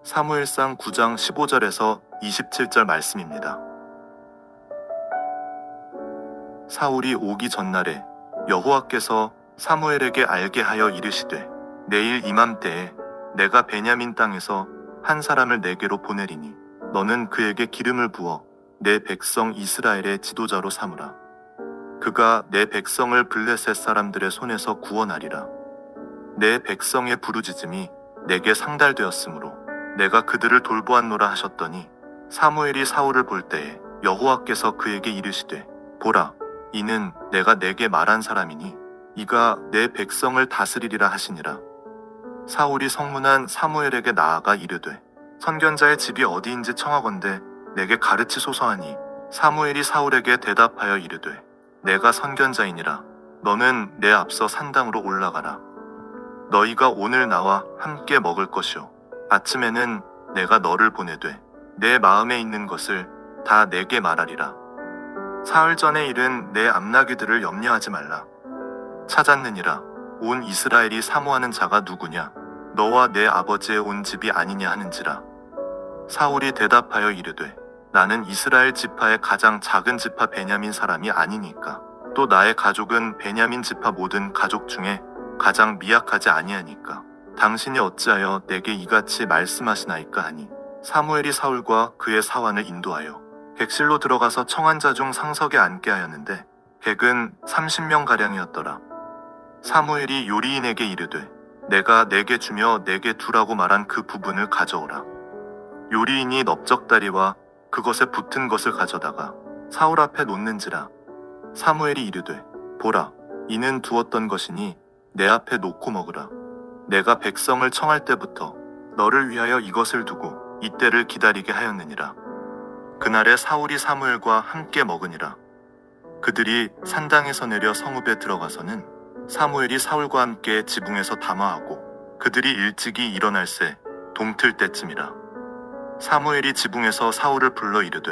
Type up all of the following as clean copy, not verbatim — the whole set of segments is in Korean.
사무엘상 9장 15절에서 27절 말씀입니다. 사울이 오기 전날에 여호와께서 사무엘에게 알게 하여 이르시되 내일 이맘때에 내가 베냐민 땅에서 한 사람을 내게로 보내리니 너는 그에게 기름을 부어 내 백성 이스라엘의 지도자로 삼으라. 그가 내 백성을 블레셋 사람들의 손에서 구원하리라. 내 백성의 부르짖음이 내게 상달되었으므로 내가 그들을 돌보았노라 하셨더니 사무엘이 사울을 볼 때에 여호와께서 그에게 이르시되 보라, 이는 내가 내게 말한 사람이니 이가 내 백성을 다스리리라 하시니라. 사울이 성문한 사무엘에게 나아가 이르되 선견자의 집이 어디인지 청하건대 내게 가르치소서 하니 사무엘이 사울에게 대답하여 이르되 내가 선견자이니라. 너는 내 앞서 산당으로 올라가라. 너희가 오늘 나와 함께 먹을 것이요 아침에는 내가 너를 보내되 내 마음에 있는 것을 다 내게 말하리라. 사흘 전의 일은 내 암나귀들을 염려하지 말라. 찾았느니라. 온 이스라엘이 사모하는 자가 누구냐? 너와 내 아버지의 온 집이 아니냐 하는지라. 사울이 대답하여 이르되 나는 이스라엘 지파의 가장 작은 지파 베냐민 사람이 아니니까. 또 나의 가족은 베냐민 지파 모든 가족 중에 가장 미약하지 아니하니까. 당신이 어찌하여 내게 이같이 말씀하시나이까 하니 사무엘이 사울과 그의 사환을 인도하여 객실로 들어가서 청한 자 중 상석에 앉게 하였는데 객은 30명가량이었더라. 사무엘이 요리인에게 이르되 내가 내게 주며 내게 두라고 말한 그 부분을 가져오라. 요리인이 넓적다리와 그것에 붙은 것을 가져다가 사울 앞에 놓는지라. 사무엘이 이르되 보라, 이는 두었던 것이니 내 앞에 놓고 먹으라. 내가 백성을 청할 때부터 너를 위하여 이것을 두고 이때를 기다리게 하였느니라. 그날에 사울이 사무엘과 함께 먹으니라. 그들이 산당에서 내려 성읍에 들어가서는 사무엘이 사울과 함께 지붕에서 담화하고 그들이 일찍이 일어날새 동틀 때쯤이라. 사무엘이 지붕에서 사울을 불러 이르되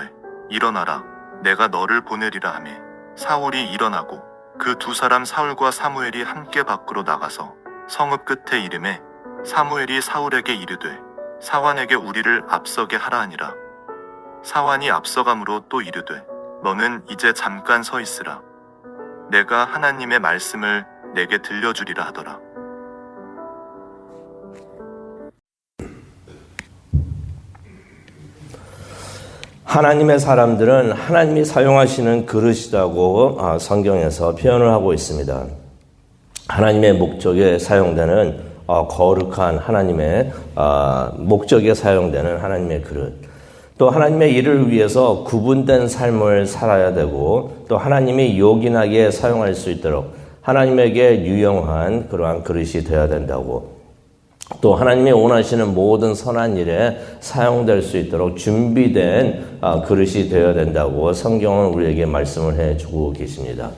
일어나라, 내가 너를 보내리라 하매 사울이 일어나고 그 두 사람 사울과 사무엘이 함께 밖으로 나가서 성읍 끝에 이름에 사무엘이 사울에게 이르되 사환에게 우리를 앞서게 하라 하니라. 사환이 앞서감으로 또 이르되 너는 이제 잠깐 서 있으라. 내가 하나님의 말씀을 내게 들려주리라 하더라. 하나님의 사람들은 하나님이 사용하시는 그릇이라고 성경에서 표현을 하고 있습니다. 하나님의 목적에 사용되는 거룩한 하나님의 목적에 사용되는 하나님의 그릇. 또 하나님의 일을 위해서 구분된 삶을 살아야 되고 또 하나님이 요긴하게 사용할 수 있도록 하나님에게 유용한 그러한 그릇이 되어야 된다고, 또 하나님이 원하시는 모든 선한 일에 사용될 수 있도록 준비된 그릇이 되어야 된다고 성경은 우리에게 말씀을 해주고 계십니다.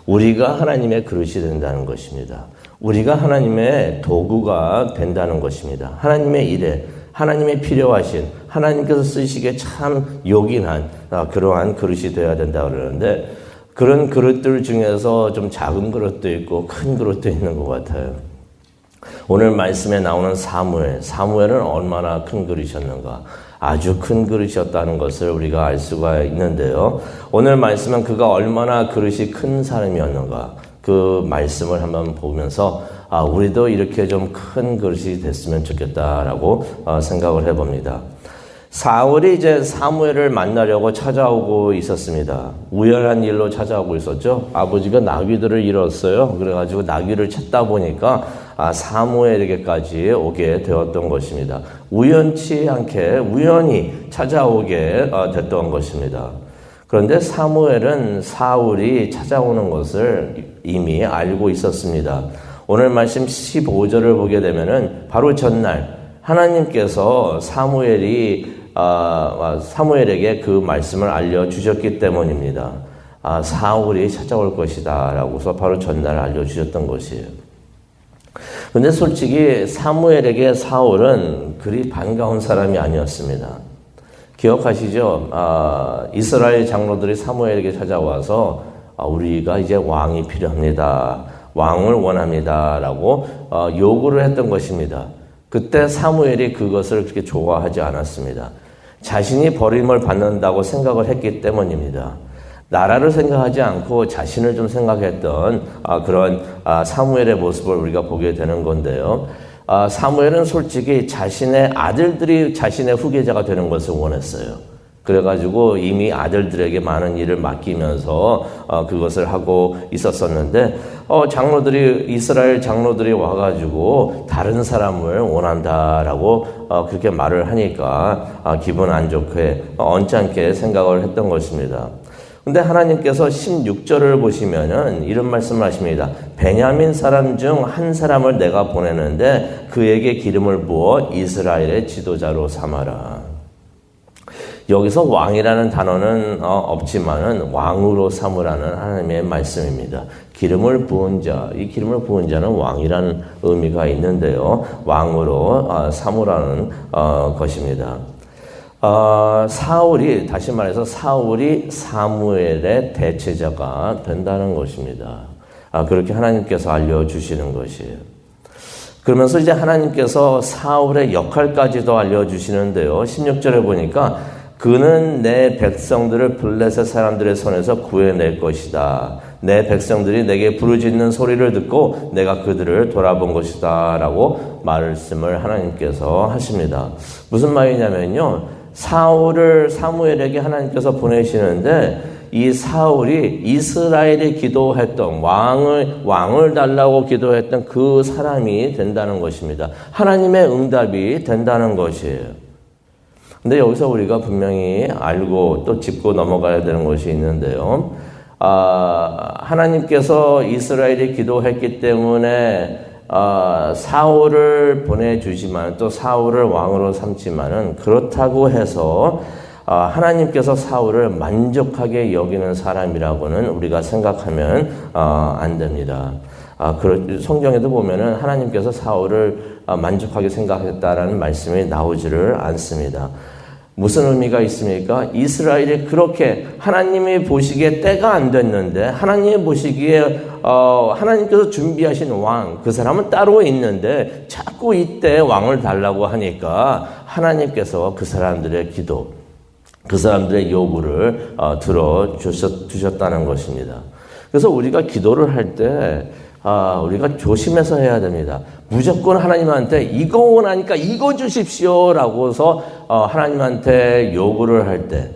우리가 하나님의 그릇이 된다는 것입니다. 우리가 하나님의 도구가 된다는 것입니다. 하나님의 일에 하나님이 필요하신, 하나님께서 쓰시기에 참 요긴한 그러한 그릇이 되어야 된다 그러는데, 그런 그릇들 중에서 좀 작은 그릇도 있고 큰 그릇도 있는 것 같아요. 오늘 말씀에 나오는 사무엘은 얼마나 큰 그릇이었는가? 아주 큰 그릇이었다는 것을 우리가 알 수가 있는데요. 오늘 말씀은 그가 얼마나 그릇이 큰 사람이었는가? 그 말씀을 한번 보면서 우리도 이렇게 좀 큰 그릇이 됐으면 좋겠다라고 생각을 해봅니다. 사울이 이제 사무엘을 만나려고 찾아오고 있었습니다. 우연한 일로 찾아오고 있었죠. 아버지가 나귀들을 잃었어요. 그래가지고 나귀를 찾다 보니까 사무엘에게까지 오게 되었던 것입니다. 우연치 않게 우연히 찾아오게 됐던 것입니다. 그런데 사무엘은 사울이 찾아오는 것을 이미 알고 있었습니다. 오늘 말씀 15절을 보게 되면은 바로 전날 하나님께서 사무엘에게 그 말씀을 알려주셨기 때문입니다. 사울이 찾아올 것이다 라고서 바로 전날 알려주셨던 것이에요. 근데 솔직히 사무엘에게 사울은 그리 반가운 사람이 아니었습니다. 기억하시죠? 이스라엘 장로들이 사무엘에게 찾아와서 우리가 이제 왕이 필요합니다. 왕을 원합니다 라고 요구를 했던 것입니다. 그때 사무엘이 그것을 그렇게 좋아하지 않았습니다. 자신이 버림을 받는다고 생각을 했기 때문입니다. 나라를 생각하지 않고 자신을 좀 생각했던 그런 사무엘의 모습을 우리가 보게 되는 건데요. 사무엘은 솔직히 자신의 아들들이 자신의 후계자가 되는 것을 원했어요. 그래가지고 이미 아들들에게 많은 일을 맡기면서 그것을 하고 있었었는데 이스라엘 장로들이 와가지고 다른 사람을 원한다라고 그렇게 말을 하니까 기분 안 좋게 언짢게 생각을 했던 것입니다. 근데 하나님께서 16절을 보시면은 이런 말씀을 하십니다. 베냐민 사람 중 한 사람을 내가 보내는데 그에게 기름을 부어 이스라엘의 지도자로 삼아라. 여기서 왕이라는 단어는 없지만은 왕으로 삼으라는 하나님의 말씀입니다. 기름을 부은 자, 이 기름을 부은 자는 왕이라는 의미가 있는데요. 왕으로 삼으라는 것입니다. 다시 말해서 사울이 사무엘의 대체자가 된다는 것입니다. 그렇게 하나님께서 알려주시는 것이에요. 그러면서 이제 하나님께서 사울의 역할까지도 알려주시는데요. 16절에 보니까 그는 내 백성들을 블레셋 사람들의 손에서 구해낼 것이다. 내 백성들이 내게 부르짖는 소리를 듣고 내가 그들을 돌아본 것이다. 라고 말씀을 하나님께서 하십니다. 무슨 말이냐면요. 사무엘에게 하나님께서 보내시는데 이 사울이 이스라엘이 기도했던 왕을 달라고 기도했던 그 사람이 된다는 것입니다. 하나님의 응답이 된다는 것이에요. 근데 여기서 우리가 분명히 알고 또 짚고 넘어가야 되는 것이 있는데요. 하나님께서 이스라엘이 기도했기 때문에 사울을 보내주지만 또 사울을 왕으로 삼지만은 그렇다고 해서 하나님께서 사울을 만족하게 여기는 사람이라고는 우리가 생각하면 안 됩니다. 성경에도 보면은 하나님께서 사울을 만족하게 생각했다라는 말씀이 나오지를 않습니다. 무슨 의미가 있습니까? 이스라엘이 그렇게 하나님이 보시기에 때가 안 됐는데 하나님이 보시기에 하나님께서 준비하신 왕, 그 사람은 따로 있는데 자꾸 이때 왕을 달라고 하니까 하나님께서 그 사람들의 기도, 그 사람들의 요구를 들어주셨다는 것입니다. 그래서 우리가 기도를 할 때 우리가 조심해서 해야 됩니다. 무조건 하나님한테 이거 원하니까 이거 주십시오라고서 하나님한테 요구를 할 때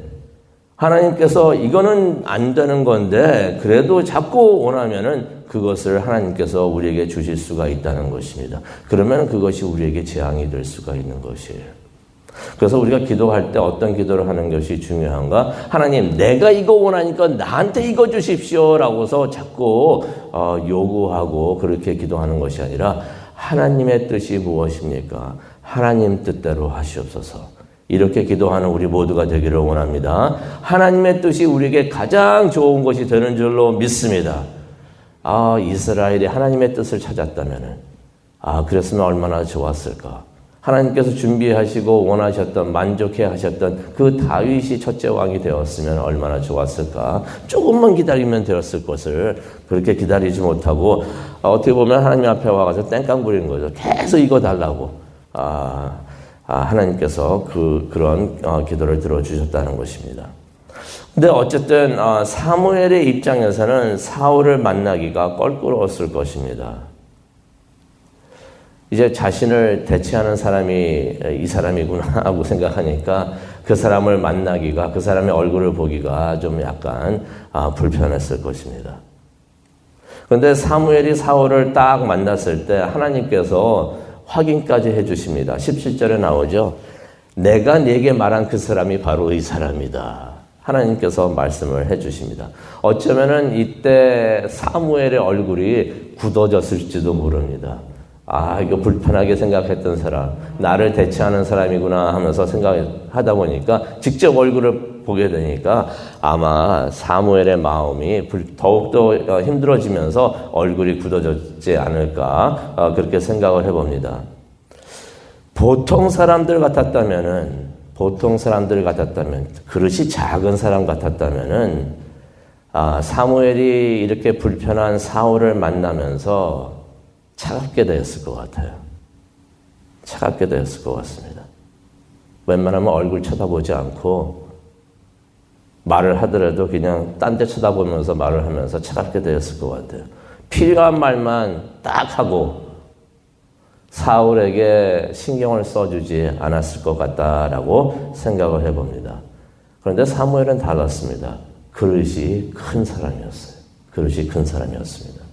하나님께서 이거는 안 되는 건데 그래도 자꾸 원하면은 그것을 하나님께서 우리에게 주실 수가 있다는 것입니다. 그러면 그것이 우리에게 재앙이 될 수가 있는 것이에요. 그래서 우리가 기도할 때 어떤 기도를 하는 것이 중요한가? 하나님, 내가 이거 원하니까 나한테 이거 주십시오라고서 자꾸 요구하고 그렇게 기도하는 것이 아니라 하나님의 뜻이 무엇입니까? 하나님 뜻대로 하시옵소서. 이렇게 기도하는 우리 모두가 되기를 원합니다. 하나님의 뜻이 우리에게 가장 좋은 것이 되는 줄로 믿습니다. 이스라엘이 하나님의 뜻을 찾았다면은 그랬으면 얼마나 좋았을까? 하나님께서 준비하시고 원하셨던, 만족해 하셨던 그 다윗이 첫째 왕이 되었으면 얼마나 좋았을까. 조금만 기다리면 되었을 것을 그렇게 기다리지 못하고 어떻게 보면 하나님 앞에 와가지고 땡깡 부리는 거죠. 계속 이거 달라고. 하나님께서 그런 기도를 들어주셨다는 것입니다. 근데 어쨌든 사무엘의 입장에서는 사울을 만나기가 껄끄러웠을 것입니다. 이제 자신을 대체하는 사람이 이 사람이구나 하고 생각하니까 그 사람을 만나기가, 그 사람의 얼굴을 보기가 좀 약간 불편했을 것입니다. 그런데 사무엘이 사울을 딱 만났을 때 하나님께서 확인까지 해주십니다. 17절에 나오죠. 내가 네게 말한 그 사람이 바로 이 사람이다. 하나님께서 말씀을 해주십니다. 어쩌면은 이때 사무엘의 얼굴이 굳어졌을지도 모릅니다. 이거 불편하게 생각했던 사람, 나를 대체하는 사람이구나 하면서 생각하다 보니까 직접 얼굴을 보게 되니까 아마 사무엘의 마음이 더욱더 힘들어지면서 얼굴이 굳어졌지 않을까 그렇게 생각을 해봅니다. 보통 사람들 같았다면 그릇이 작은 사람 같았다면은 사무엘이 이렇게 불편한 사울을 만나면서 차갑게 되었을 것 같아요. 차갑게 되었을 것 같습니다. 웬만하면 얼굴 쳐다보지 않고 말을 하더라도 그냥 딴 데 쳐다보면서 말을 하면서 차갑게 되었을 것 같아요. 필요한 말만 딱 하고 사울에게 신경을 써주지 않았을 것 같다라고 생각을 해봅니다. 그런데 사무엘은 달랐습니다. 그릇이 큰 사람이었어요. 그릇이 큰 사람이었습니다.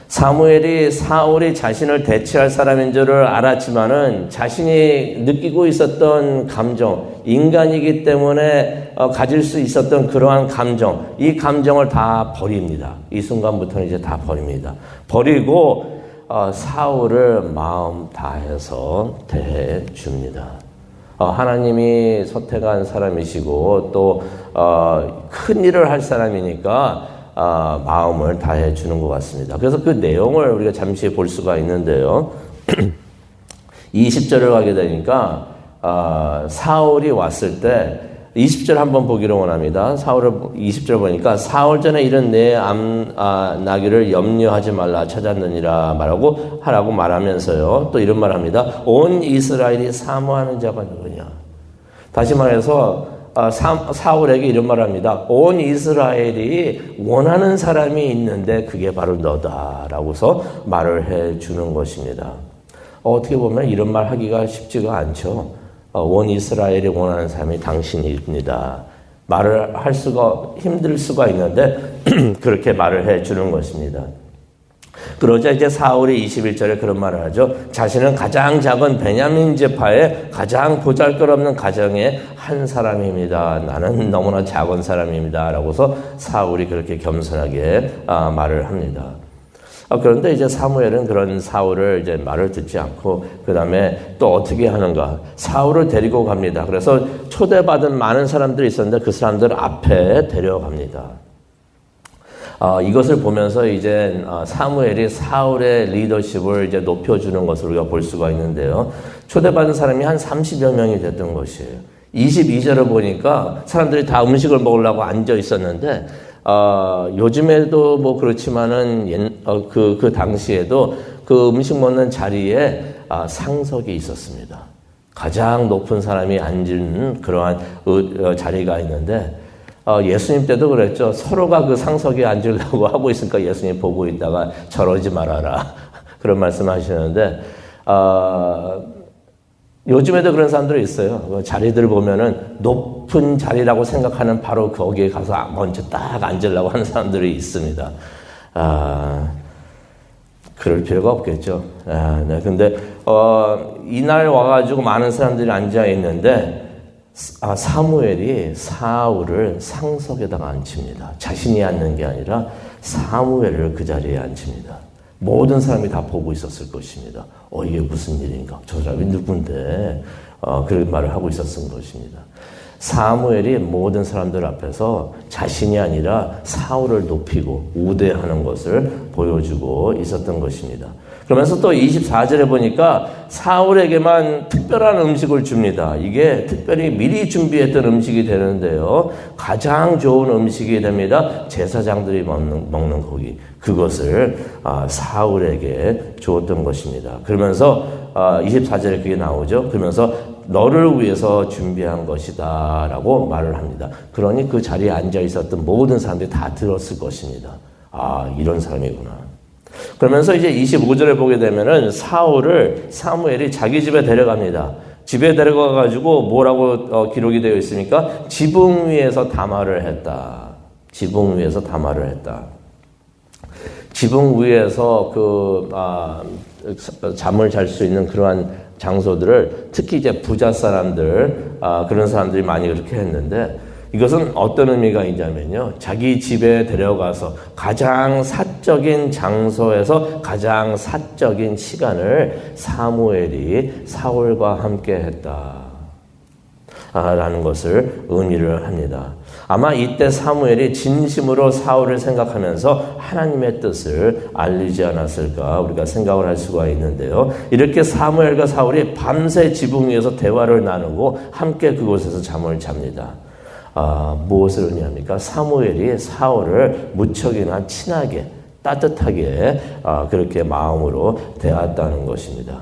사무엘이 사울이 자신을 대체할 사람인 줄을 알았지만은 자신이 느끼고 있었던 감정, 인간이기 때문에 가질 수 있었던 그러한 감정, 이 감정을 다 버립니다. 이 순간부터는 이제 다 버립니다. 버리고 사울을 마음 다해서 대해 줍니다. 하나님이 선택한 사람이시고 또 큰 일을 할 사람이니까 마음을 다해 주는 것 같습니다. 그래서 그 내용을 우리가 잠시 볼 수가 있는데요. 20절을 가게 되니까 사울이 왔을 때 20절 한번 보기를 원합니다. 20절 보니까 사울 전에 이런 내 나기를 염려하지 말라 찾았느니라 하라고 말하면서요. 또 이런 말합니다. 온 이스라엘이 사모하는 자가 누구냐. 다시 말해서 사울에게 이런 말합니다. 온 이스라엘이 원하는 사람이 있는데 그게 바로 너다라고서 말을 해주는 것입니다. 어떻게 보면 이런 말 하기가 쉽지가 않죠. 온 이스라엘이 원하는 사람이 당신입니다. 말을 할 수가 힘들 수가 있는데 그렇게 말을 해주는 것입니다. 그러자 이제 사울이 21절에 그런 말을 하죠. 자신은 가장 작은 베냐민 지파의 가장 보잘것없는 가정의 한 사람입니다. 나는 너무나 작은 사람입니다. 라고서 사울이 그렇게 겸손하게 말을 합니다. 그런데 이제 사무엘은 그런 사울을 이제 말을 듣지 않고 그 다음에 또 어떻게 하는가? 사울을 데리고 갑니다. 그래서 초대받은 많은 사람들이 있었는데 그 사람들 앞에 데려갑니다. 이것을 보면서 이제 사무엘이 사울의 리더십을 이제 높여주는 것을 우리가 볼 수가 있는데요. 초대받은 사람이 한 30여 명이 됐던 것이에요. 22절을 보니까 사람들이 다 음식을 먹으려고 앉아 있었는데 요즘에도 뭐 그렇지만은 그 당시에도 그 음식 먹는 자리에 상석이 있었습니다. 가장 높은 사람이 앉은 그러한 자리가 있는데 예수님 때도 그랬죠. 서로가 그 상석에 앉으려고 하고 있으니까 예수님 보고 있다가 저러지 말아라. 그런 말씀 하시는데, 요즘에도 그런 사람들이 있어요. 자리들 보면은 높은 자리라고 생각하는 바로 거기에 가서 먼저 딱 앉으려고 하는 사람들이 있습니다. 그럴 필요가 없겠죠. 네. 근데, 이날 와가지고 많은 사람들이 앉아 있는데, 사무엘이 사울을 상석에다가 앉힙니다. 자신이 앉는 게 아니라 사무엘을 그 자리에 앉힙니다. 모든 사람이 다 보고 있었을 것입니다. 이게 무슨 일인가? 저 사람이 누군데? 그런 말을 하고 있었을 것입니다. 사무엘이 모든 사람들 앞에서 자신이 아니라 사울을 높이고 우대하는 것을 보여주고 있었던 것입니다. 그러면서 또 24절에 보니까 사울에게만 특별한 음식을 줍니다. 이게 특별히 미리 준비했던 음식이 되는데요. 가장 좋은 음식이 됩니다. 제사장들이 먹는 고기. 그것을 사울에게 주었던 것입니다. 그러면서 24절에 그게 나오죠. 그러면서 너를 위해서 준비한 것이다 라고 말을 합니다. 그러니 그 자리에 앉아 있었던 모든 사람들이 다 들었을 것입니다. 이런 사람이구나. 그러면서 이제 25절에 보게 되면은 사무엘이 자기 집에 데려갑니다. 집에 데려가가지고 뭐라고 기록이 되어 있습니까? 지붕 위에서 담화를 했다. 지붕 위에서 담화를 했다. 지붕 위에서 잠을 잘 수 있는 그러한 장소들을 특히 이제 부자 사람들, 그런 사람들이 많이 그렇게 했는데 이것은 어떤 의미가 있냐면요. 자기 집에 데려가서 가장 사적인 장소에서 가장 사적인 시간을 사무엘이 사울과 함께 했다. 라는 것을 의미를 합니다. 아마 이때 사무엘이 진심으로 사울을 생각하면서 하나님의 뜻을 알리지 않았을까 우리가 생각을 할 수가 있는데요. 이렇게 사무엘과 사울이 밤새 지붕 위에서 대화를 나누고 함께 그곳에서 잠을 잡니다. 무엇을 의미합니까? 사무엘이 사울을 무척이나 친하게 따뜻하게 그렇게 마음으로 대했다는 것입니다.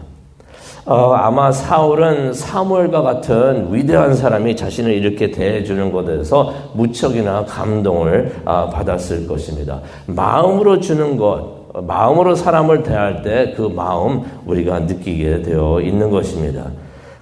아마 사울은 사무엘과 같은 위대한 사람이 자신을 이렇게 대해주는 것에 대해서 무척이나 감동을 받았을 것입니다. 마음으로 주는 것, 마음으로 사람을 대할 때 그 마음 우리가 느끼게 되어 있는 것입니다.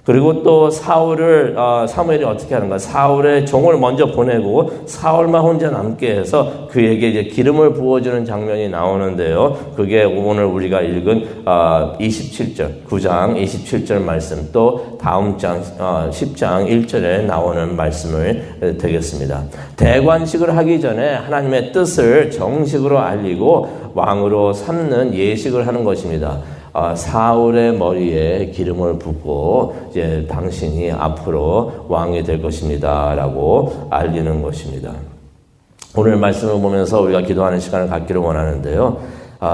그리고 또 사무엘이 어떻게 하는가? 사울의 종을 먼저 보내고 사울만 혼자 남게 해서 그에게 이제 기름을 부어주는 장면이 나오는데요. 그게 오늘 우리가 읽은 9장 27절 말씀, 또 다음 장 10장 1절에 나오는 말씀을 되겠습니다. 대관식을 하기 전에 하나님의 뜻을 정식으로 알리고 왕으로 삼는 예식을 하는 것입니다. 사울의 머리에 기름을 붓고 이제 당신이 앞으로 왕이 될 것입니다라고 알리는 것입니다. 오늘 말씀을 보면서 우리가 기도하는 시간을 갖기를 원하는데요.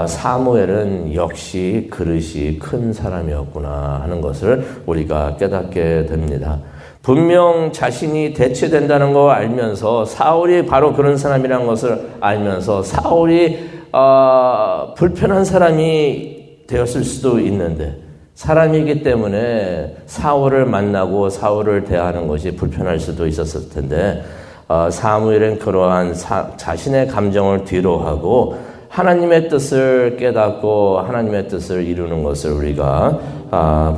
사무엘은 역시 그릇이 큰 사람이었구나 하는 것을 우리가 깨닫게 됩니다. 분명 자신이 대체된다는 걸 알면서, 사울이 바로 그런 사람이라는 것을 알면서 사울이 불편한 사람이 되었을 수도 있는데, 사람이기 때문에 사울을 만나고 사울을 대하는 것이 불편할 수도 있었을 텐데, 사무엘은 그러한 자신의 감정을 뒤로하고 하나님의 뜻을 깨닫고 하나님의 뜻을 이루는 것을 우리가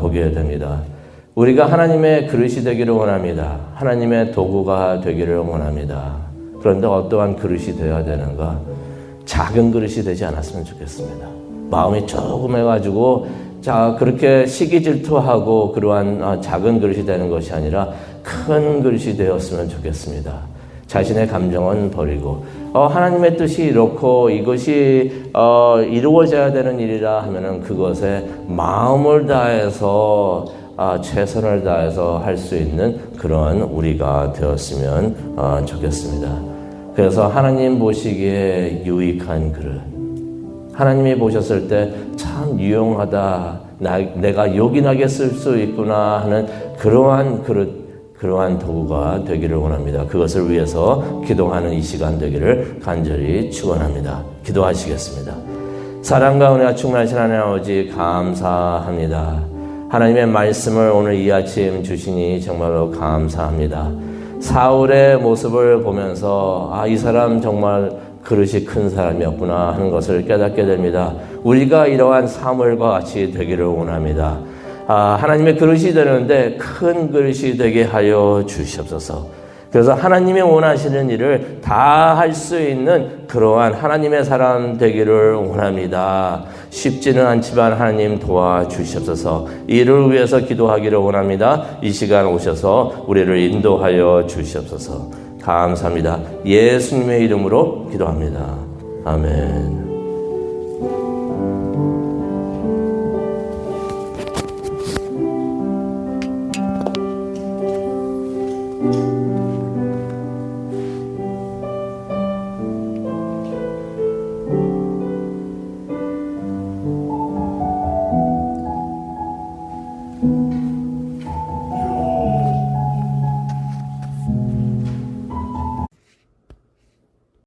보게 됩니다. 우리가 하나님의 그릇이 되기를 원합니다. 하나님의 도구가 되기를 원합니다. 그런데 어떠한 그릇이 되어야 되는가? 작은 그릇이 되지 않았으면 좋겠습니다. 마음이 조금 해가지고 그렇게 시기 질투하고 그러한 작은 그릇이 되는 것이 아니라 큰 그릇이 되었으면 좋겠습니다. 자신의 감정은 버리고 하나님의 뜻이 이렇고 이것이 이루어져야 되는 일이라 하면은 그것에 마음을 다해서 최선을 다해서 할 수 있는 그런 우리가 되었으면 좋겠습니다. 그래서 하나님 보시기에 유익한 그릇, 하나님이 보셨을 때 참 유용하다, 내가 요긴하게 쓸 수 있구나 하는 그러한 그릇, 그러한 도구가 되기를 원합니다. 그것을 위해서 기도하는 이 시간 되기를 간절히 축원합니다. 기도하시겠습니다. 사랑과 은혜가 충만하신 하나님 아버지, 감사합니다. 하나님의 말씀을 오늘 이 아침 주시니 정말로 감사합니다. 사울의 모습을 보면서 이 사람 정말 그릇이 큰 사람이었구나 하는 것을 깨닫게 됩니다. 우리가 이러한 사무엘과 같이 되기를 원합니다. 하나님의 그릇이 되는데 큰 그릇이 되게 하여 주시옵소서. 그래서 하나님이 원하시는 일을 다 할 수 있는 그러한 하나님의 사람 되기를 원합니다. 쉽지는 않지만 하나님 도와주시옵소서. 이를 위해서 기도하기를 원합니다. 이 시간 오셔서 우리를 인도하여 주시옵소서. 감사합니다. 예수님의 이름으로 기도합니다. 아멘.